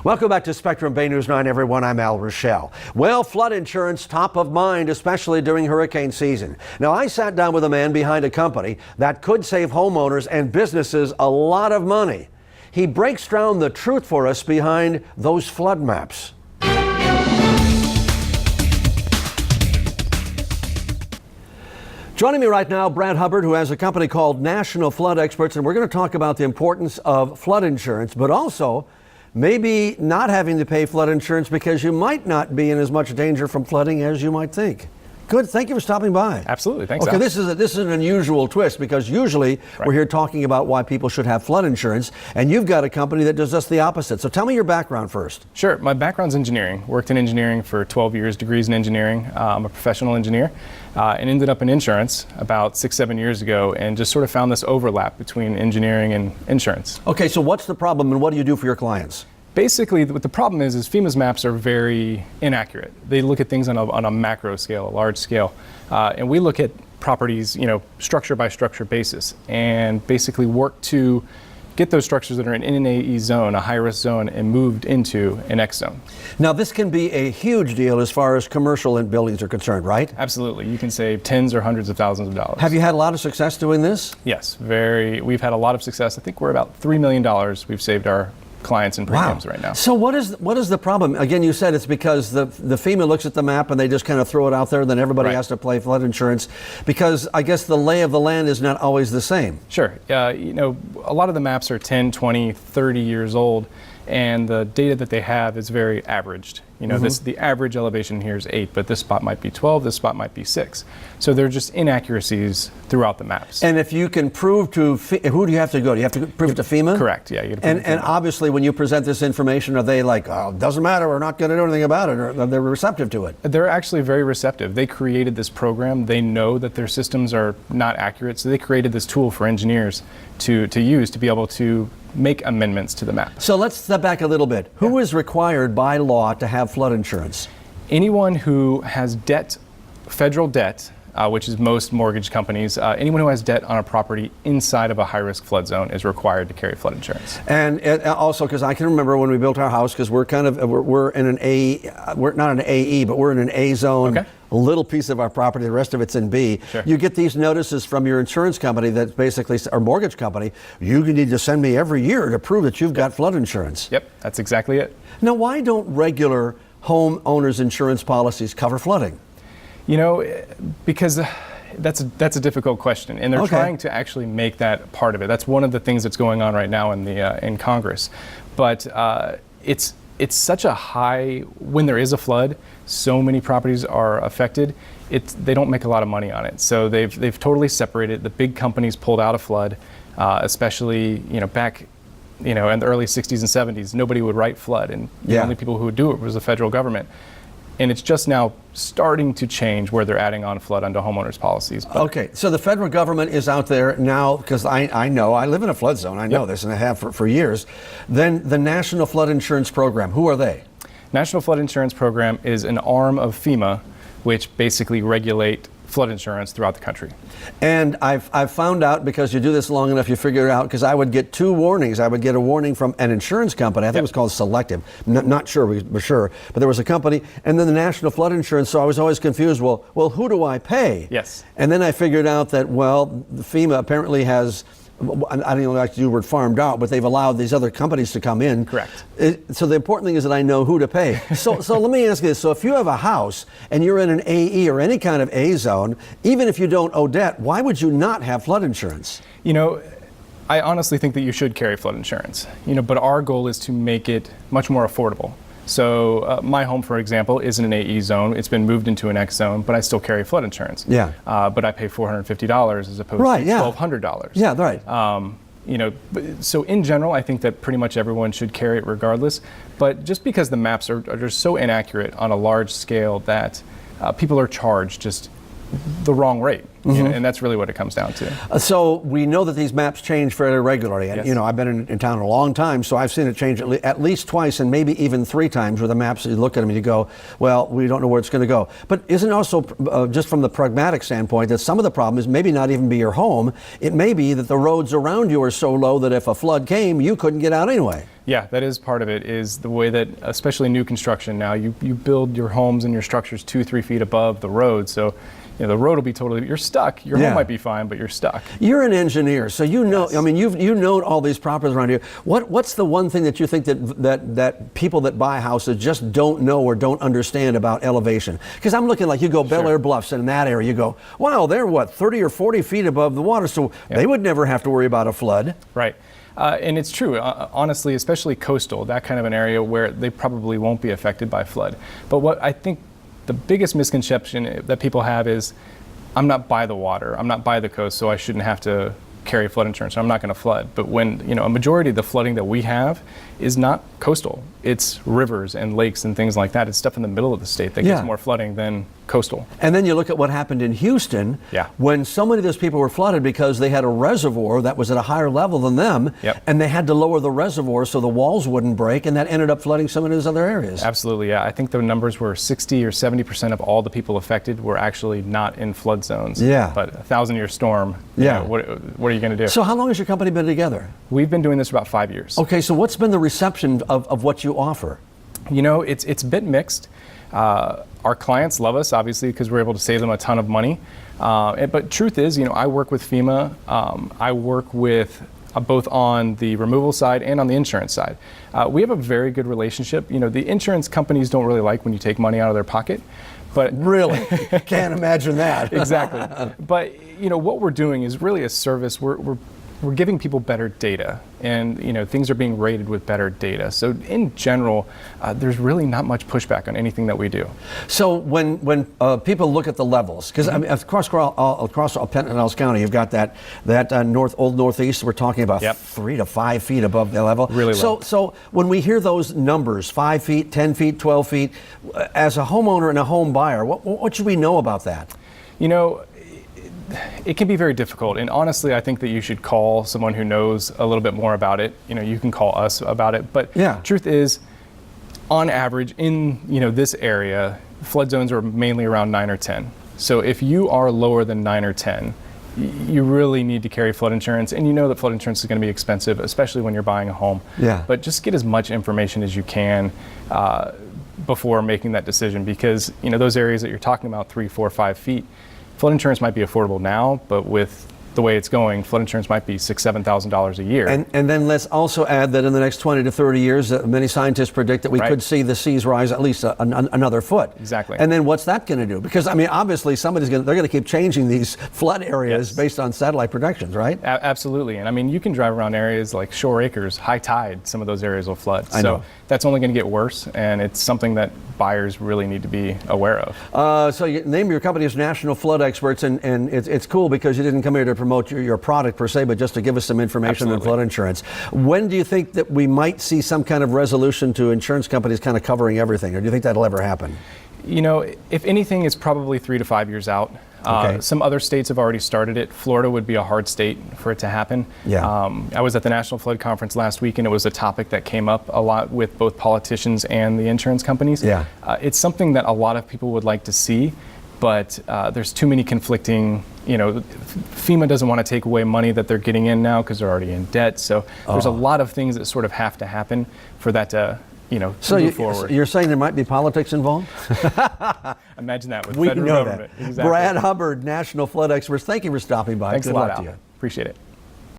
Welcome back to Spectrum Bay News 9, everyone. I'm Al Ruechel. Well, flood insurance top of mind, especially during hurricane season. Now, I sat down with a man behind a company that could save homeowners and businesses a lot of money. He breaks down the truth for us behind those flood maps. Joining me right now, Brad Hubbard, who has a company called National Flood Experts, and we're going to talk about the importance of flood insurance, but also maybe not having to pay flood insurance because you might not be in as much danger from flooding as you might think. Good. Thank you for stopping by. Absolutely. Thanks. Okay, this is an unusual twist because usually we're here talking about why people should have flood insurance, and you've got a company that does just the opposite. So tell me your background first. Sure. My background's engineering. Worked in engineering for 12 years, degrees in engineering. I'm a professional engineer and ended up in insurance about 6-7 years ago and just sort of found this overlap between engineering and insurance. Okay, so what's the problem and what do you do for your clients? Basically, what the problem is FEMA's maps are very inaccurate. They look at things on a macro scale, a large scale, and we look at properties, structure by structure basis, and basically work to get those structures that are in an AE zone, a high-risk zone, and moved into an X zone. Now, this can be a huge deal as far as commercial and buildings are concerned, right? Absolutely. You can save tens or hundreds of thousands of dollars. Have you had a lot of success doing this? Yes, we've had a lot of success. I think we're about $3 million we've saved our clients and premiums right now. So what is the problem? Again, you said it's because the FEMA looks at the map and they just kind of throw it out there, then everybody has to pay flood insurance because I guess the lay of the land is not always the same. Sure. A lot of the maps are 10, 20, 30 years old, and the data that they have is very averaged. The average elevation here is 8, but this spot might be 12, this spot might be 6. So there are just inaccuracies throughout the maps. And if you can prove to, who do you have to go? Do you have to prove it to FEMA? Correct, yeah. You and obviously when you present this information, are they like, oh, it doesn't matter, we're not going to do anything about it, or they're receptive to it? They're actually very receptive. They created this program. They know that their systems are not accurate, so they created this tool for engineers to use to be able to make amendments to the map. So let's step back a little bit. Who is required by law to have flood insurance? Anyone who has debt, federal debt, which is most mortgage companies, anyone who has debt on a property inside of a high-risk flood zone is required to carry flood insurance. And also, because I can remember when we built our house, because we're in an A, we're not an AE, but we're in an A zone. Okay. A little piece of our property, the rest of it's in B. Sure. You get these notices from your insurance company that basically, or mortgage company, you need to send me every year to prove that you've got flood insurance. Yep, that's exactly it. Now, why don't regular homeowners insurance policies cover flooding? Because that's a difficult question, and they're trying to actually make that part of it. That's one of the things that's going on right now in Congress. But it's such a high, when there is a flood, so many properties are affected, they don't make a lot of money on it. So they've totally separated. The big companies pulled out of flood, especially back in the early 60s and 70s. Nobody would write flood, and the only people who would do it was the federal government. And it's just now starting to change where they're adding on flood onto homeowners policies. Okay, so the federal government is out there now, because I know, I live in a flood zone, I know this, and I have for years. Then the National Flood Insurance Program, who are they? National Flood Insurance Program is an arm of FEMA, which basically regulate flood insurance throughout the country. And I've found out, because you do this long enough, you figure it out, because I would get 2 warnings. I would get a warning from an insurance company, I think it was called Selective, not sure, we're sure, but there was a company, and then the National Flood Insurance, so I was always confused, well, who do I pay? Yes. And then I figured out that, FEMA apparently has, I don't even like to use the word farmed out, but they've allowed these other companies to come in. Correct. So the important thing is that I know who to pay. So let me ask you this. So if you have a house and you're in an AE or any kind of A zone, even if you don't owe debt, why would you not have flood insurance? I honestly think that you should carry flood insurance, but our goal is to make it much more affordable. So my home, for example, is in an AE zone. It's been moved into an X zone, but I still carry flood insurance. Yeah. But I pay $450 as opposed to $1,200. Yeah, right. So in general, I think that pretty much everyone should carry it regardless. But just because the maps are just so inaccurate on a large scale that people are charged just the wrong rate. and that's really what it comes down to. So we know that these maps change fairly regularly, and Yes. I've been in town a long time, so I've seen it change at least twice and maybe even 3 times where the maps, you look at them and you go, well, we don't know where it's going to go. But isn't it also, just from the pragmatic standpoint, that some of the problem is maybe not even be your home, it may be that the roads around you are so low that if a flood came, you couldn't get out anyway. Yeah, that is part of it, is the way that, especially new construction now, you build your homes and your structures 2-3 feet above the road. So the road will be totally, you're stuck. Your home might be fine, but you're stuck. You're an engineer, so you know, Yes. I mean, you know all these properties around here. What's the one thing that you think that people that buy houses just don't know or don't understand about elevation? Because I'm looking like you go Bel Air Bluffs, and in that area you go, wow, they're 30 or 40 feet above the water, so they would never have to worry about a flood. Right. And it's true, honestly, especially coastal, that kind of an area where they probably won't be affected by flood. But what I think the biggest misconception that people have is, I'm not by the water, I'm not by the coast, so I shouldn't have to carry flood insurance, so I'm not going to flood. But when, a majority of the flooding that we have is not coastal. It's rivers and lakes and things like that. It's stuff in the middle of the state that gets more flooding than coastal. And then you look at what happened in Houston when so many of those people were flooded because they had a reservoir that was at a higher level than them, and they had to lower the reservoir so the walls wouldn't break, and that ended up flooding some of those other areas. Absolutely, yeah. I think the numbers were 60 or 70% of all the people affected were actually not in flood zones. Yeah. But a 1,000-year storm, what are you going to do? So how long has your company been together? We've been doing this for about 5 years. Okay, so what's been the reception of what you offer? It's a bit mixed. Our clients love us, obviously, because we're able to save them a ton of money. But truth is, I work with FEMA. I work with both on the removal side and on the insurance side. We have a very good relationship. The insurance companies don't really like when you take money out of their pocket. But really, can't imagine that. Exactly. But what we're doing is really a service. We're giving people better data, and things are being rated with better data. So in general, there's really not much pushback on anything that we do. So when people look at the levels, because I mean, across Pinellas County, you've got that old northeast. We're talking about 3 to 5 feet above the level. Really low. So when we hear those numbers, 5 feet, 10 feet, 12 feet, as a homeowner and a home buyer, what should we know about that? It can be very difficult, and honestly, I think that you should call someone who knows a little bit more about it. You can call us about it, but truth is, on average, in this area, flood zones are mainly around 9 or 10. So if you are lower than 9 or 10, you really need to carry flood insurance, and that flood insurance is going to be expensive, especially when you're buying a home. But just get as much information as you can before making that decision, because those areas that you're talking about, 3, 4, 5 feet. Flood insurance might be affordable now, but with the way it's going, flood insurance might be $6,000, $7,000 a year. And then let's also add that in the next 20 to 30 years, many scientists predict that we could see the seas rise at least another foot. Exactly. And then what's that going to do? Because I mean, obviously, they're going to keep changing these flood areas based on satellite predictions, right? Absolutely. And I mean, you can drive around areas like Shore Acres, high tide, some of those areas will flood. So that's only going to get worse, and it's something that buyers really need to be aware of. So you name your company as National Flood Experts, and it's cool because you didn't come here to promote your product per se, but just to give us some information on flood insurance. When do you think that we might see some kind of resolution to insurance companies kind of covering everything, or do you think that'll ever happen? If anything, it's probably 3 to 5 years out. Some other states have already started it. Florida would be a hard state for it to happen. I was at the National Flood Conference last week, and it was a topic that came up a lot with both politicians and the insurance companies. It's something that a lot of people would like to see, but there's too many conflicting, FEMA doesn't want to take away money that they're getting in now because they're already in debt. So there's a lot of things that sort of have to happen for that to move forward. You're saying there might be politics involved? Imagine that with we federal know government. That. Exactly. Brad Hubbard, National Flood Experts, thank you for stopping by. Thanks Good a lot, luck to Al. you. Appreciate it.